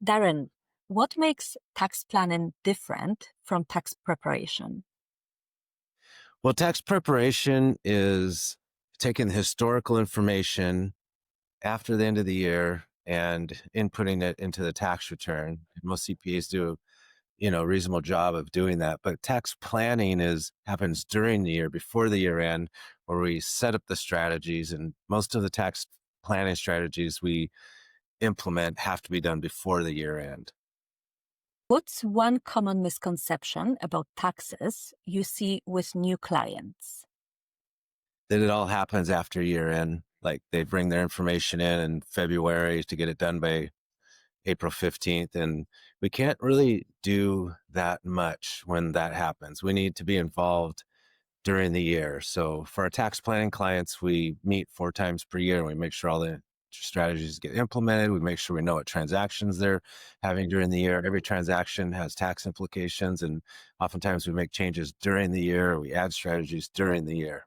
Darren, what makes tax planning different from tax preparation? Well, tax preparation is taking the historical information after the end of the year and inputting it into the tax return. Most CPAs do, a reasonable job of doing that. But tax planning is happens during the year, before the year end, where we set up the strategies. And most of the tax planning strategies we implement have to be done before the year end. What's one common misconception about taxes you see with new clients? That it all happens after year end. Like they bring their information in February to get it done by April 15th. And we can't really do that much when that happens. We need to be involved during the year. So for our tax planning clients, we meet 4 times per year and we make sure all the strategies get implemented. We make sure we know what transactions they're having during the year. Every transaction has tax implications. And oftentimes we make changes during the year. We add strategies during the year.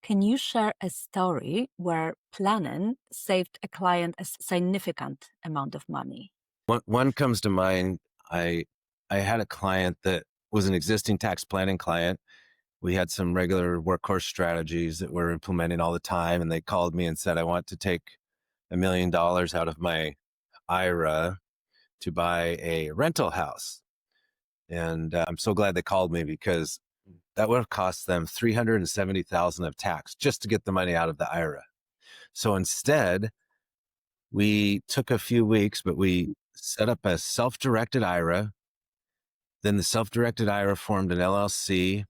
Can you share a story where planning saved a client a significant amount of money? One comes to mind. I had a client that was an existing tax planning client. We had some regular workhorse strategies that we're implementing all the time, and they called me and said, "I want to take $1 million out of my IRA to buy a rental house." And I'm so glad they called me because that would have cost them 370,000 of tax just to get the money out of the IRA. So instead, we took a few weeks, but we set up a self-directed IRA. Then the self-directed IRA formed an LLC.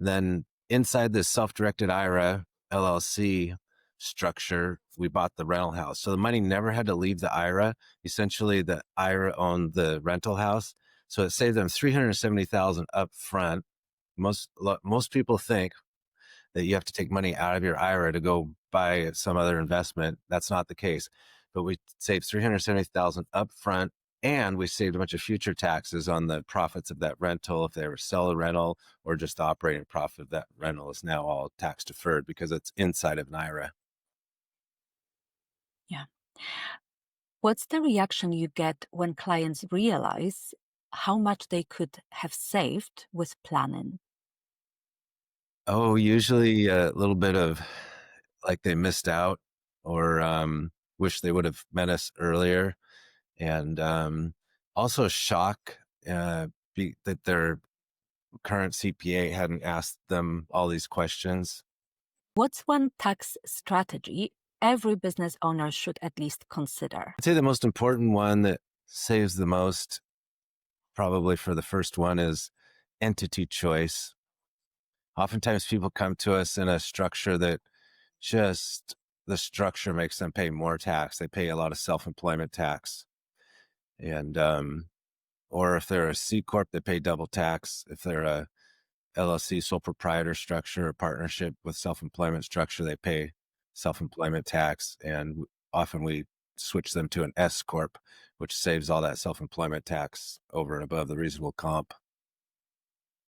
Then inside the self-directed IRA LLC structure, we bought the rental house. So the money never had to leave the IRA. Essentially, the IRA owned the rental house. So it saved them 370,000 up front. Most people think that you have to take money out of your IRA to go buy some other investment. That's not the case. But we saved 370,000 up front, and we saved a bunch of future taxes on the profits of that rental. If they ever sell a rental, or just the operating profit of that rental is now all tax deferred because it's inside of an IRA. Yeah. What's the reaction you get when clients realize how much they could have saved with planning? Oh, usually a little bit of like they missed out, or wish they would have met us earlier. And also shock that their current CPA hadn't asked them all these questions. What's one tax strategy every business owner should at least consider? I'd say the most important one that saves the most, probably for the first one, is entity choice. Oftentimes people come to us in a structure that just the structure makes them pay more tax. They pay a lot of self-employment tax. And or if they're a C corp, they pay double tax. If they're a LLC, sole proprietor structure, or partnership with self-employment structure, they pay self-employment tax. And often we switch them to an S corp, which saves all that self-employment tax over and above the reasonable comp.